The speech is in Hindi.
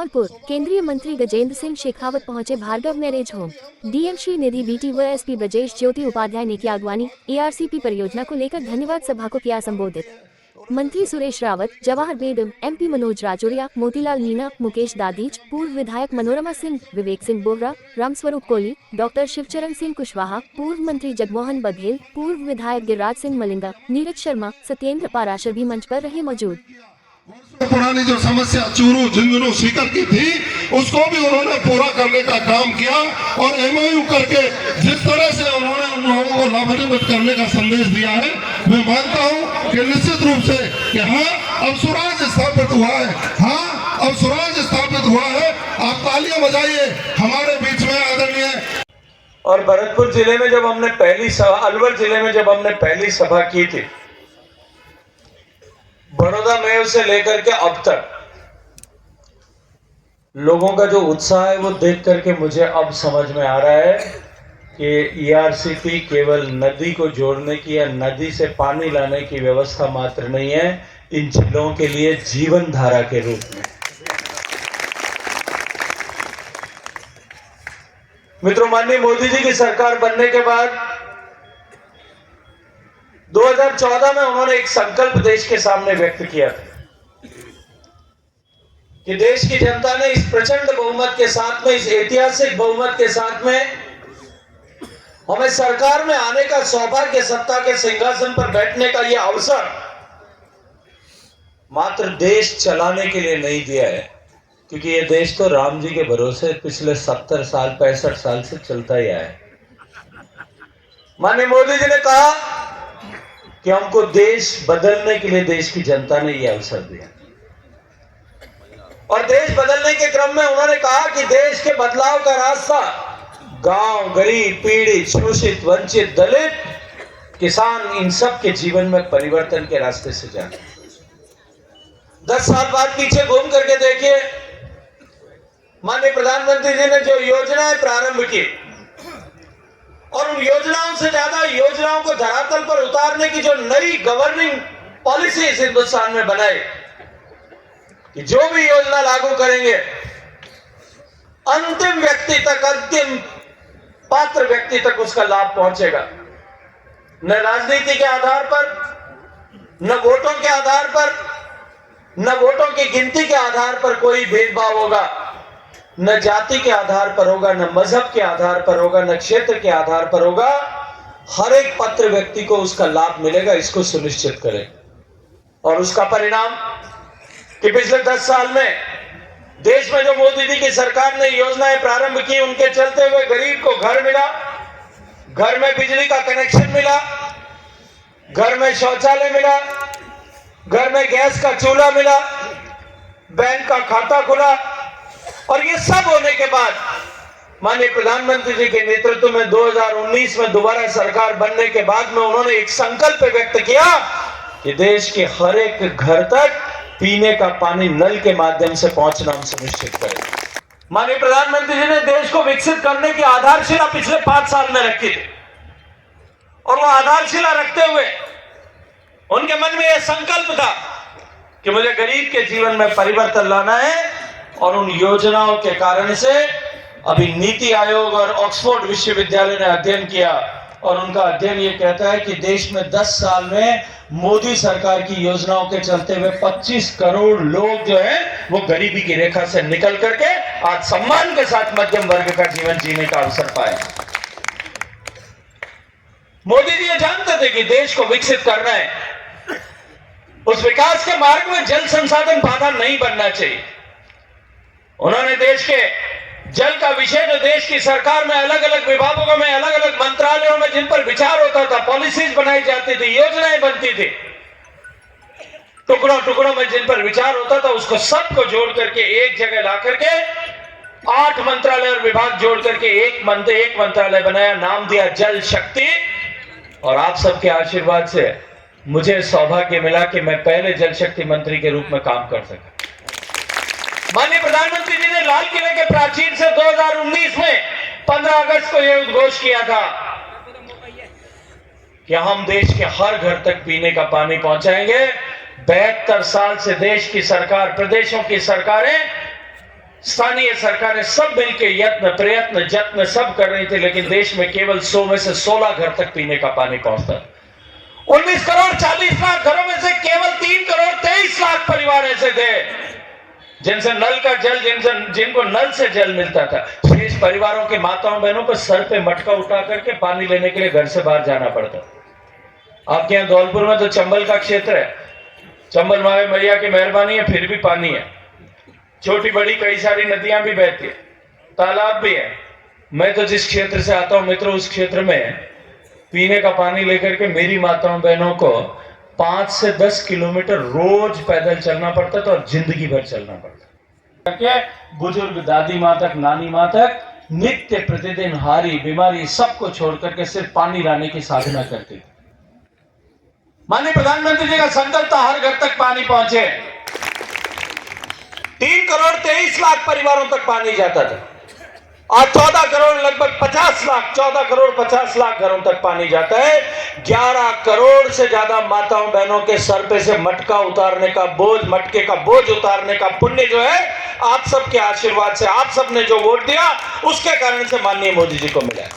धौलपुर केंद्रीय मंत्री गजेंद्र सिंह शेखावत पहुंचे Bhargav marriage home. DM Shri Nidhi BT व एसपी ब्रजेश ज्योति उपाध्याय ने की अगवानी। एआरसीपी परियोजना को लेकर धन्यवाद सभा को किया संबोधित। मंत्री सुरेश रावत, जवाहर बेगम, एमपी मनोज राजौरिया, मोतीलाल मीणा, मुकेश दादीज, पूर्व विधायक मनोरमा सिंह, विवेक सिंह बोहरा, रामस्वरूप कोहली, डॉक्टर शिवचरण सिंह कुशवाहा, पूर्व मंत्री जगमोहन बघेल, पूर्व विधायक गिरिराज सिंह मलिंगा, नीरज शर्मा, सत्येंद्र पाराशर भी मंच पर रहे मौजूद। पुरानी जो समस्या चूरू झुंझुनू सीकर की थी उसको भी उन्होंने पूरा करने का काम किया और एमओयू करके जिस तरह से उन्होंने उन लोगों को लाभान्वित करने का संदेश दिया है, मैं मानता हूं कि निश्चित रूप से कि हाँ अब स्वराज स्थापित हुआ है, हाँ अब स्वराज स्थापित हुआ है। आप तालियां बजाइए हमारे बीच में आदरणीय। और भरतपुर जिले में जब हमने पहली सभा, अलवर जिले में जब हमने पहली सभा की थी, बड़ौदा मेयर से लेकर के अब तक लोगों का जो उत्साह है वो देख करके मुझे अब समझ में आ रहा है कि ईआरसीपी केवल नदी को जोड़ने की या नदी से पानी लाने की व्यवस्था मात्र नहीं है, इन जिलों के लिए जीवन धारा के रूप में। मित्रों, माननीय मोदी जी की सरकार बनने के बाद 2014 में उन्होंने एक संकल्प देश के सामने व्यक्त किया था कि देश की जनता ने इस प्रचंड बहुमत के साथ में, इस ऐतिहासिक बहुमत के साथ में हमें सरकार में आने का सौभाग्य, सत्ता के सिंहासन पर बैठने का यह अवसर मात्र देश चलाने के लिए नहीं दिया है, क्योंकि यह देश तो राम जी के भरोसे पिछले 70 साल 65 साल से चलता ही आया है। माननीय मोदी जी ने कहा कि हमको देश बदलने के लिए देश की जनता ने यह अवसर दिया, और देश बदलने के क्रम में उन्होंने कहा कि देश के बदलाव का रास्ता गांव, गरीब, पीड़ित, शोषित, वंचित, दलित, किसान, इन सब के जीवन में परिवर्तन के रास्ते से जाना। 10 साल बाद पीछे घूम करके देखिए, माननीय प्रधानमंत्री जी ने जो योजनाएं प्रारंभ की और उन योजनाओं से ज्यादा योजनाओं को धरातल पर उतारने की जो नई गवर्निंग पॉलिसी हिंदुस्तान में बनाई कि जो भी योजना लागू करेंगे अंतिम व्यक्ति तक, अंतिम पात्र व्यक्ति तक उसका लाभ पहुंचेगा। न राजनीति के आधार पर, न वोटों के आधार पर, न वोटों की गिनती के आधार पर कोई भेदभाव होगा, न जाति के आधार पर होगा, न मजहब के आधार पर होगा, न क्षेत्र के आधार पर होगा। हर एक पात्र व्यक्ति को उसका लाभ मिलेगा, इसको सुनिश्चित करें। और उसका परिणाम कि पिछले 10 साल में देश में जो मोदी जी की सरकार ने योजनाएं प्रारंभ की, उनके चलते हुए गरीब को घर मिला, घर में बिजली का कनेक्शन मिला, घर में शौचालय मिला, घर में गैस का चूल्हा मिला, बैंक का खाता खुला। और ये सब होने के बाद माननीय प्रधानमंत्री जी के नेतृत्व में 2019 में दोबारा सरकार बनने के बाद में उन्होंने एक संकल्प व्यक्त किया कि देश के हर एक घर तक पीने का पानी नल के माध्यम से पहुंचना हम सुनिश्चित करें। माननीय प्रधानमंत्री जी ने देश को विकसित करने की आधारशिला पिछले 5 साल में रखी थी, और वो आधारशिला रखते हुए उनके मन में यह संकल्प था कि मुझे गरीब के जीवन में परिवर्तन लाना है। और उन योजनाओं के कारण से अभी नीति आयोग और ऑक्सफोर्ड विश्वविद्यालय ने अध्ययन किया, और उनका अध्ययन ये कहता है कि देश में 10 साल में मोदी सरकार की योजनाओं के चलते हुए 25 करोड़ लोग जो हैं वो गरीबी की रेखा से निकल करके आज सम्मान के साथ मध्यम वर्ग का जीवन जीने का अवसर पाए। मोदी जी ये जानते थे कि देश को विकसित करना है, उस विकास के मार्ग में जल संसाधन बाधा नहीं बनना चाहिए। उन्होंने देश के जल का विषय जो देश की सरकार में अलग अलग विभागों में, अलग अलग मंत्रालयों में जिन पर विचार होता था, पॉलिसीज बनाई जाती थी, योजनाएं बनती थी, टुकड़ों टुकड़ों में जिन पर विचार होता था, उसको सबको जोड़ करके एक जगह ला करके 8 मंत्रालय और विभाग जोड़ करके एक मंत्रालय बनाया, नाम दिया जल शक्ति। और आप सबके आशीर्वाद से मुझे सौभाग्य मिला कि मैं पहले जल शक्ति मंत्री के रूप में काम कर सका। माननीय प्रधानमंत्री जी ने लाल किले के प्राचीर से 2019 में 15 अगस्त को यह उद्घोष किया था कि हम देश के हर घर तक पीने का पानी पहुंचाएंगे। 72 साल से देश की सरकार, प्रदेशों की सरकारें स्थानीय सरकारें सब मिलकर यत्न प्रयत्न जत्न सब कर रही थी, लेकिन देश में केवल 100 में से 16 घर तक पीने का पानी पहुंचता। 19 करोड़ 40 लाख घरों में से केवल 3 करोड़ 23 लाख परिवार ऐसे थे जिनसे नल का जल जिनको नल से जल मिलता था। शेष परिवारों के माताओं बहनों को सर पे मटका उठा करके पानी लेने के लिए घर से बाहर जाना पड़ता। आपके यहाँ धौलपुर में तो चंबल का क्षेत्र है, चंबल मावे मैया की मेहरबानी है, फिर भी पानी है। छोटी बड़ी कई सारी नदियां भी बहती है, तालाब भी है। मैं तो जिस क्षेत्र से आता हूं मित्रों, उस क्षेत्र में पीने का पानी लेकर के मेरी माताओं बहनों को 5 से 10 किलोमीटर रोज पैदल चलना पड़ता था और जिंदगी भर चलना पड़ता। बुजुर्ग दादी माँ तक, नानी माँ तक नित्य प्रतिदिन हारी बीमारी सबको छोड़ करके सिर्फ पानी लाने की साधना करती थी। माननीय प्रधानमंत्री जी का संकल्प था हर घर तक पानी पहुंचे। 3 करोड़ 23 लाख परिवारों तक पानी जाता था। आज 14 करोड़ लगभग 50 लाख 14 करोड़ 50 लाख घरों तक पानी जाता है। 11 करोड़ से ज्यादा माताओं बहनों के सर पे से मटका उतारने का बोझ, मटके का बोझ उतारने का पुण्य जो है आप सबके आशीर्वाद से, आप सबने जो वोट दिया उसके कारण से माननीय मोदी जी को मिला।